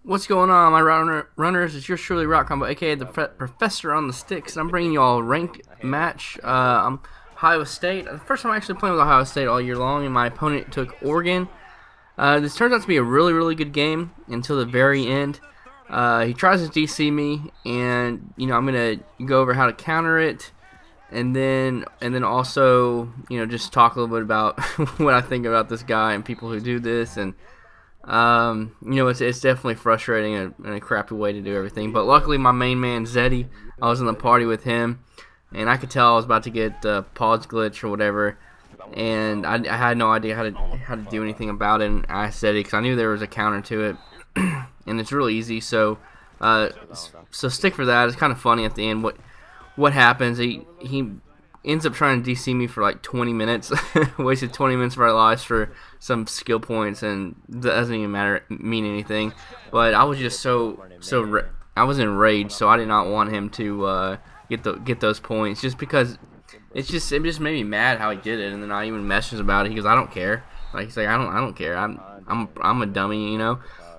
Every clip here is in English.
What's going on, my runners? It's yours truly, Rock Combo, aka the Professor on the Sticks, and I'm bringing you all a ranked match. I'm Ohio State. The first time I'm actually playing with Ohio State all year long, and my opponent took Oregon. This turns out to be a really good game until the very end. He tries to DC me, and I'm gonna go over how to counter it, and then also just talk a little bit about what I think about this guy and people who do this. And it's definitely frustrating and a crappy way to do everything. But luckily, my main man Zeddy, I was in the party with him, and I could tell I was about to get pause glitch or whatever, and I had no idea how to do anything about it. And I asked Zeddy because I knew there was a counter to it, and it's really easy. So stick for that. It's kind of funny at the end what happens. He ends up trying to DC me for like 20 minutes, wasted 20 minutes of our lives for some skill points, and that doesn't even mean anything. But I was just I was enraged, so I did not want him to get those points, just because it just made me mad how he did it. And then I even messaged about it. He goes, "I don't care." Like, he's like, "I don't care. I'm a dummy,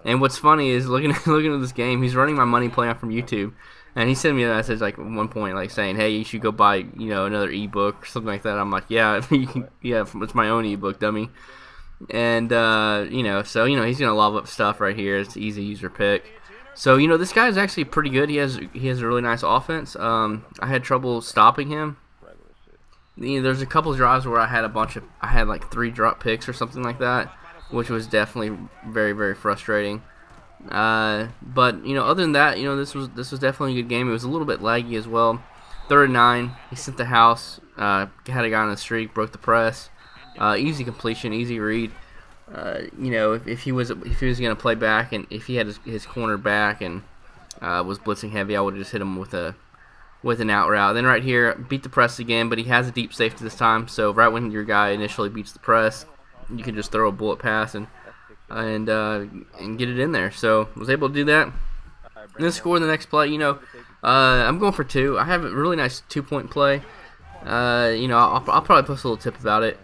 And what's funny is looking at this game, he's running my money plan from YouTube. And he sent me a message like at one point, like saying, "Hey, you should go buy, another ebook or something like that." I'm like, "Yeah, yeah, it's my own ebook, dummy." And so he's gonna love up stuff right here. It's an easy user pick. So this guy's actually pretty good. He has a really nice offense. I had trouble stopping him. There's a couple of drives where I had like 3 drop picks or something like that, which was definitely very frustrating. But other than that, this was definitely a good game. It was a little bit laggy as well. 3rd and 9, he sent the house, had a guy on the streak, broke the press, easy completion, easy read. If he was gonna play back, and if he had his corner back and was blitzing heavy, I would have just hit him with an out route. Then right here, beat the press again, but he has a deep safety this time. So right when your guy initially beats the press, you can just throw a bullet pass and get it in there. So I was able to do that, and then score the next play. I'm going for 2. I have a really nice 2-point play. I'll probably post a little tip about it.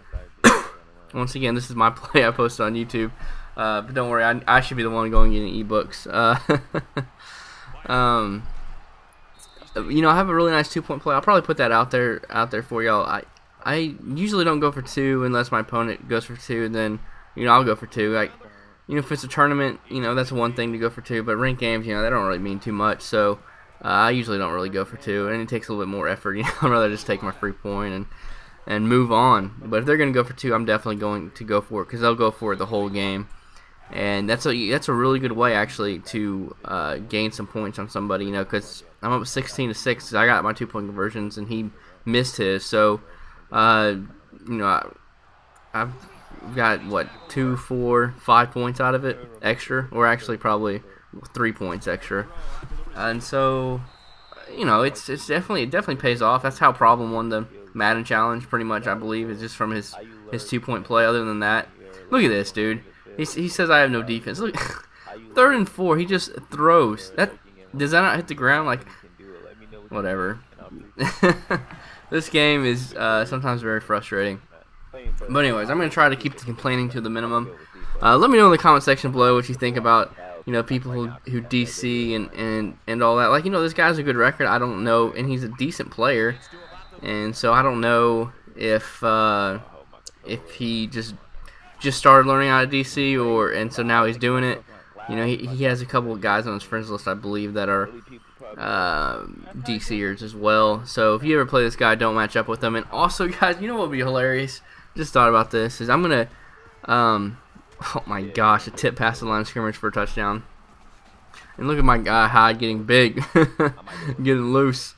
Once again, this is my play I posted on YouTube, but don't worry, I should be the one going getting ebooks. I have a really nice 2-point play. I'll probably put that out there for y'all. I usually don't go for 2 unless my opponent goes for 2, and then I'll go for 2. Like, if it's a tournament, that's one thing to go for 2, but ranked games, they don't really mean too much. So I usually don't really go for 2, and it takes a little bit more effort. I'd rather just take my free point and move on. But if they're going to go for 2, I'm definitely going to go for it, because they'll go for it the whole game. And that's a really good way, actually, to gain some points on somebody, because I'm up 16-6. I got my 2-point conversions, and he missed his. So, I've got 2, 4, 5 points out of it extra, or actually probably 3 points extra. And so, it definitely pays off. That's how Problem won the Madden challenge, pretty much, I believe, is just from his 2-point play. Other than that, look at this, dude. He says I have no defense. Look, 3rd and 4, he just throws. Does that not hit the ground? Like, whatever. This game is sometimes very frustrating. But anyways, I'm going to try to keep the complaining to the minimum. Let me know in the comment section below what you think about people who DC and all that. Like, this guy's a good record. I don't know, and he's a decent player. And so I don't know if he just started learning how to DC, and so now he's doing it. He has a couple of guys on his friends list, I believe, that are DCers as well. So if you ever play this guy, don't match up with him. And also, guys, what would be hilarious? Just thought about this. Is I'm gonna, oh my gosh, a tip past the line of scrimmage for a touchdown. And look at my guy Hyde getting big, getting loose.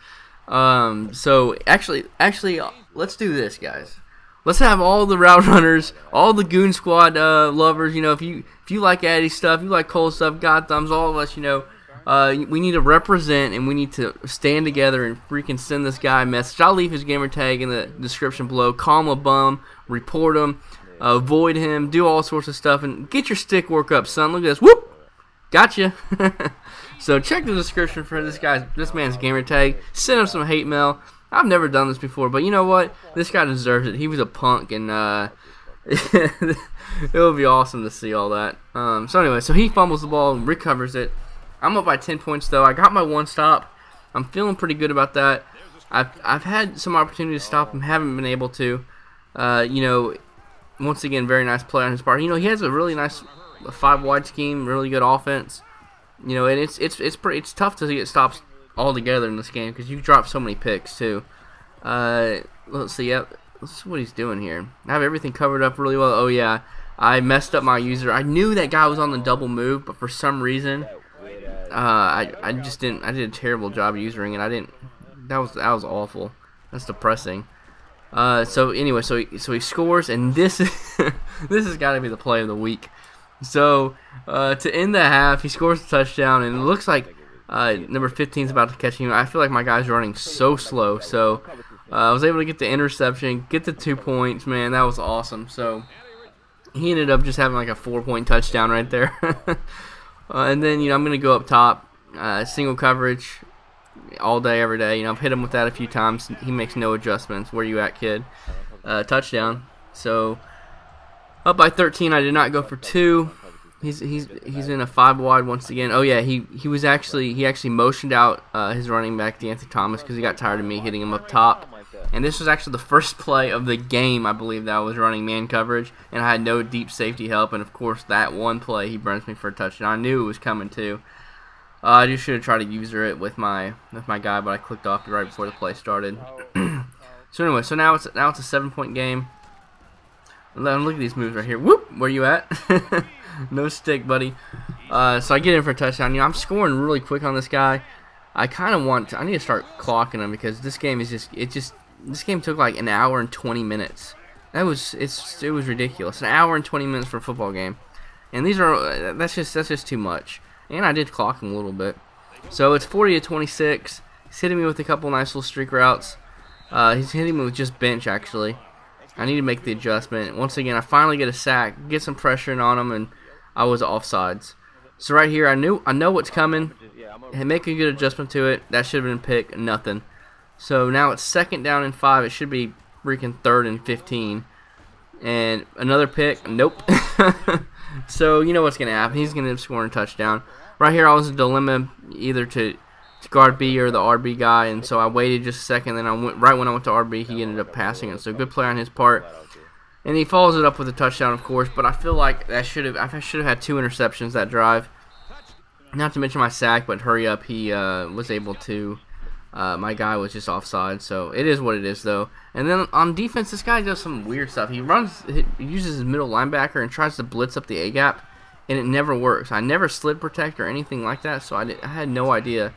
So actually, let's do this, guys. Let's have all the route runners, all the Goon Squad lovers. If you like Addy stuff, you like Cole stuff, God Thumbs, all of us. We need to represent, and we need to stand together and freaking send this guy a message. I'll leave his gamer tag in the description below. Call him a bum, report him, avoid him, do all sorts of stuff, and get your stick work up, son. Look at this. Whoop! Gotcha. So check the description for this man's gamer tag. Send him some hate mail. I've never done this before, but you know what? This guy deserves it. He was a punk, and It would be awesome to see all that. So anyway, so he fumbles the ball and recovers it. I'm up by 10 points though. I got my one stop. I'm feeling pretty good about that. I've had some opportunity to stop him, haven't been able to. You know, once again, very nice play on his part. You know, he has a really nice 5-wide scheme, really good offense. You know, and it's tough to get stops altogether in this game because you drop so many picks too. Let's see. Yep, let's see what he's doing here. I have everything covered up really well. Oh yeah, I messed up my user. I knew that guy was on the double move, but for some reason, I just didn't. I did a terrible job usering it. I didn't. That was awful. That's depressing. So anyway, so he scores, and this this has got to be the play of the week. So to end the half, he scores a touchdown, and it looks like number 15 is about to catch him. I feel like my guy's running so slow. So I was able to get the interception, get the 2 points. Man, that was awesome. So he ended up just having like a 4-point touchdown right there. And then, you know, I'm gonna go up top, single coverage all day, every day. You know, I've hit him with that a few times. He makes no adjustments. Where you at, kid? Touchdown. So up by 13. I did not go for 2. He's in a 5-wide once again. Oh yeah, he actually motioned out his running back, D'Anthony Thomas, because he got tired of me hitting him up top. And this was actually the first play of the game, I believe, that I was running man coverage, and I had no deep safety help. And of course, that one play, he burns me for a touchdown. I knew it was coming too. I just should have tried to user it with my guy, but I clicked off right before the play started. So anyway, so now it's a 7-point game. Look at these moves right here. Whoop! Where you at? No stick, buddy. So I get in for a touchdown. You know, I'm scoring really quick on this guy. I need to start clocking him because this game is this game took like an hour and 20 minutes. It was ridiculous. An hour and 20 minutes for a football game, and that's just too much. And I did clock him a little bit. So it's 40-26. He's hitting me with a couple nice little streak routes. He's hitting me with just bench actually. I need to make the adjustment. Once again, I finally get a sack, get some pressure on him, and I was offsides. So right here, I know what's coming, and make a good adjustment to it. That should have been a pick, nothing. So now it's 2nd down and 5. It should be freaking 3rd and 15. And another pick, nope. So you know what's going to happen. He's going to end up scoring a touchdown. Right here, I was in a dilemma either to guard B or the RB guy, and so I waited just a second. Then right when I went to RB, he ended up passing it. So good play on his part, and he follows it up with a touchdown, of course. But I feel like I should have had 2 interceptions that drive. Not to mention my sack, but hurry up, he was able to. My guy was just offside, so it is what it is, though. And then on defense, this guy does some weird stuff. He uses his middle linebacker and tries to blitz up the A gap, and it never works. I never slid protect or anything like that, so I had no idea.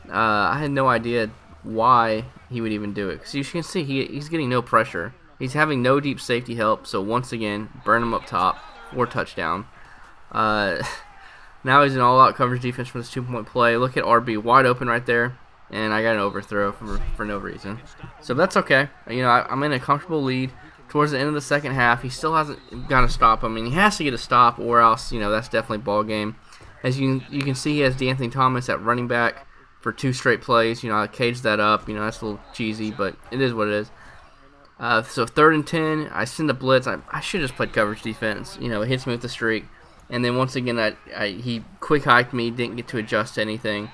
I had no idea why he would even do it. Because you can see he's getting no pressure. He's having no deep safety help. So once again, burn him up top for touchdown. Now he's an all-out coverage defense for this 2-point play. Look at RB wide open right there, and I got an overthrow for no reason. So that's okay. You know, I'm in a comfortable lead. Towards the end of the second half, he still hasn't got a stop. I mean, he has to get a stop, or else, you know, that's definitely ball game. As you can see, he has D'Anthony Thomas at running back for 2 straight plays. You know, I caged that up. You know, that's a little cheesy, but it is what it is. So 3rd and 10, I send a blitz. I should have just played coverage defense. You know, it hits me with the streak. And then once again, he quick hiked me, didn't get to adjust to anything.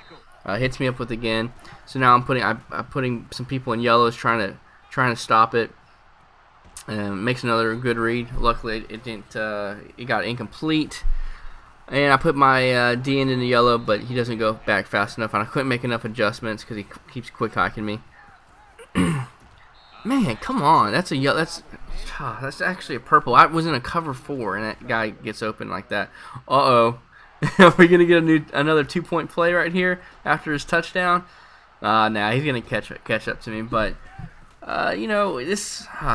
Hits me up with again. So now I'm putting some people in yellows trying to stop it. Makes another good read. Luckily, it didn't. It got incomplete. And I put my D end in the yellow, but he doesn't go back fast enough, and I couldn't make enough adjustments because he keeps quick hiking me. Man, come on! That's a yellow. That's actually a purple. I was in a cover 4, and that guy gets open like that. Uh-oh. Are we gonna get another 2-point play right here after his touchdown? Nah, he's gonna catch up to me. But you know,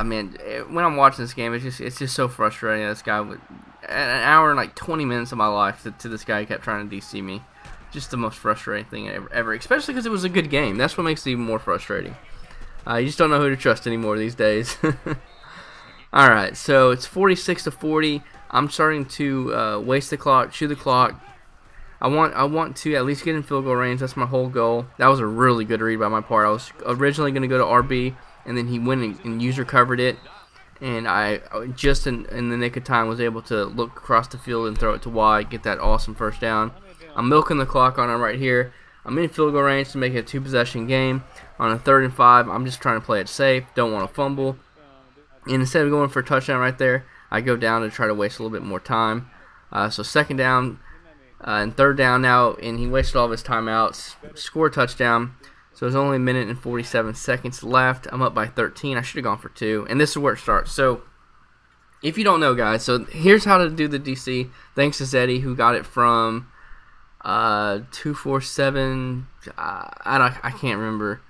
man, when I'm watching this game, it's just so frustrating. This guy would. An hour and like 20 minutes of my life to this guy who kept trying to DC me. Just the most frustrating thing ever. Especially because it was a good game. That's what makes it even more frustrating. You just don't know who to trust anymore these days. Alright, so it's 46-40. I'm starting to waste the clock, chew the clock. I want to at least get in field goal range. That's my whole goal. That was a really good read by my part. I was originally going to go to RB, and then he went and user covered it. and I just in the nick of time was able to look across the field and throw it to wide, get that awesome first down. I'm milking the clock on him right here. I'm in field goal range to make it a 2-possession game. On a 3rd and 5, I'm just trying to play it safe, don't want to fumble. And instead of going for a touchdown right there, I go down to try to waste a little bit more time. So 2nd down and 3rd down now, and he wasted all of his timeouts. Score a touchdown. So there's only a minute and 47 seconds left. I'm up by 13. I should have gone for 2. And this is where it starts. So if you don't know, guys, so here's how to do the DC. Thanks to Zeddy, who got it from 247. I can't remember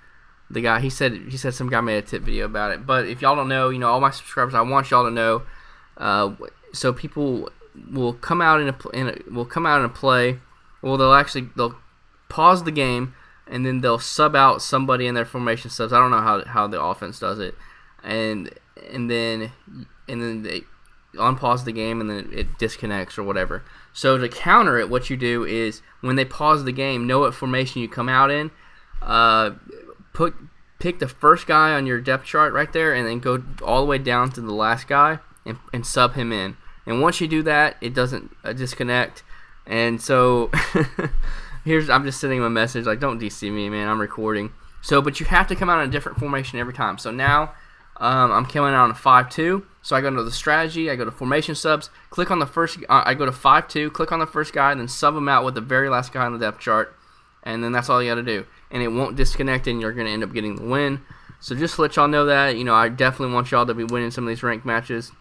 the guy. He said some guy made a tip video about it. But if y'all don't know, all my subscribers, I want y'all to know. So people will come out in a play. Well, they'll pause the game, and then they'll sub out somebody in their formation subs. I don't know how the offense does it, and then they unpause the game, and then it disconnects or whatever. So to counter it, what you do is when they pause the game, know what formation you come out in. Pick the first guy on your depth chart right there, and then go all the way down to the last guy and sub him in. And once you do that, it doesn't disconnect. And so I'm just sending him a message like, don't DC me, man, I'm recording. So, but you have to come out in a different formation every time. So now I'm coming out on a 5-2. So I go to the strategy, I go to formation subs, click on the first, I go to 5-2, click on the first guy, and then sub him out with the very last guy on the depth chart. And then that's all you got to do. And it won't disconnect, and you're going to end up getting the win. So just to let y'all know that, I definitely want y'all to be winning some of these ranked matches.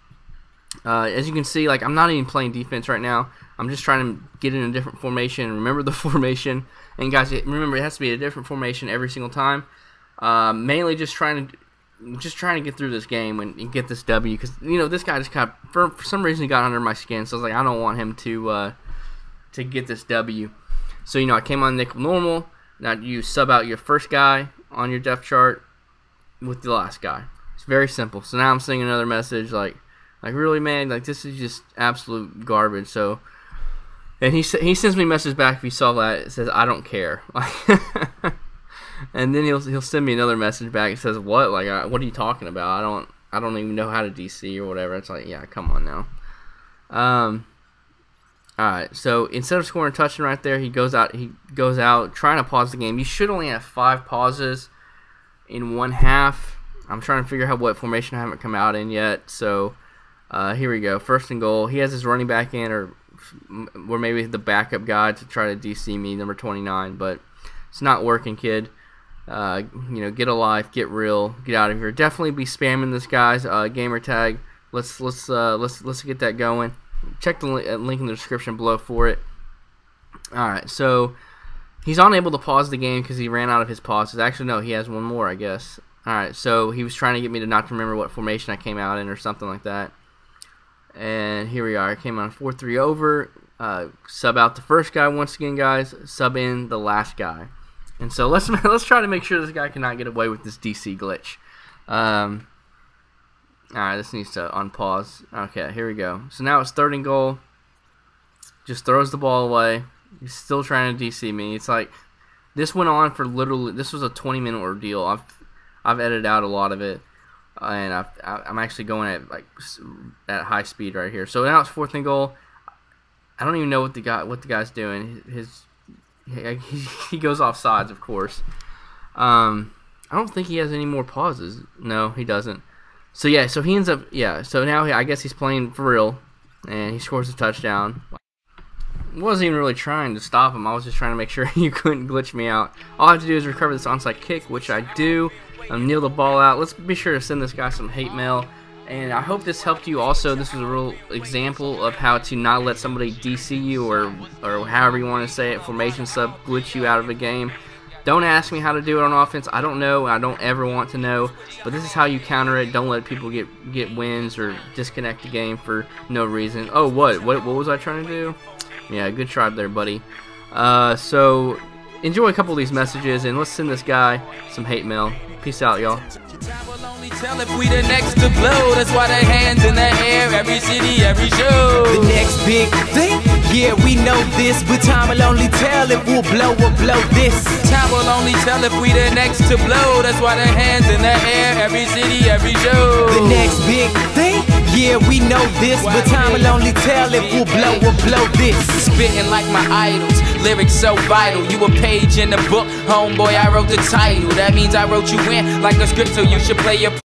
As you can see, like, I'm not even playing defense right now. I'm just trying to get in a different formation. Remember the formation. And guys, remember, it has to be a different formation every single time. Mainly just trying to get through this game and get this W, because this guy just kind of, for some reason, he got under my skin. So I was like, I don't want him to get this W. So I came on nickel normal. Now you sub out your first guy on your depth chart with the last guy. It's very simple. So now I'm sending another message like really, man, like, this is just absolute garbage. So, and he sends me a message back, if you saw that, it says, I don't care. And then he'll send me another message back. It says, what? Like, what are you talking about? I don't even know how to DC or whatever. It's like, yeah, come on now. All right. So instead of scoring a touchdown right there, he goes out trying to pause the game. You should only have 5 pauses in one half. I'm trying to figure out what formation I haven't come out in yet. So here we go. 1st and goal. He has his running back in, or maybe the backup guy to try to DC me, number 29, but it's not working, kid. Get alive, get real, get out of here. Definitely be spamming this guy's gamer tag. Let's get that going. Check the link in the description below for it. All right, so he's unable to pause the game because he ran out of his pauses. Actually, no, he has one more, I guess. All right, so he was trying to get me to not remember what formation I came out in or something like that. And here we are. I came on 4-3 over. Sub out the first guy once again, guys. Sub in the last guy. And so let's try to make sure this guy cannot get away with this DC glitch. Alright, this needs to unpause. Okay, here we go. So now it's 3rd and goal. Just throws the ball away. He's still trying to DC me. It's like, this went on for literally, this was a 20-minute ordeal. I've edited out a lot of it. And I'm actually going at high speed right here. So now it's 4th and goal. I don't even know what the guy's doing. He goes off sides, of course. I don't think he has any more pauses. No, he doesn't. So yeah, so he ends up, so now I guess he's playing for real, and he scores a touchdown. I wasn't even really trying to stop him. I was just trying to make sure you couldn't glitch me out. All I have to do is recover this onside kick, which I do. Kneel the ball out. Let's be sure to send this guy some hate mail. And I hope this helped you also. This was a real example of how to not let somebody DC you, or however you want to say it, formation sub, glitch you out of a game. Don't ask me how to do it on offense. I don't know. I don't ever want to know. But this is how you counter it. Don't let people get wins or disconnect the game for no reason. Oh, what was I trying to do? Yeah, good try there, buddy. So enjoy a couple of these messages, and let's send this guy some hate mail. Peace out, y'all. Time will only tell if we the next to blow. That's why they hands in the air, every city, every show. The next big thing, yeah, we know this, but time will only tell if we'll blow or blow this. Time will only tell if we the next to blow. That's why they hands in the air, every city, every show. The next big thing. Yeah, we know this, but time will only tell if we'll blow or blow this. Spitting like my idols, lyrics so vital. You a page in the book, homeboy, I wrote the title. That means I wrote you in like a script, so you should play your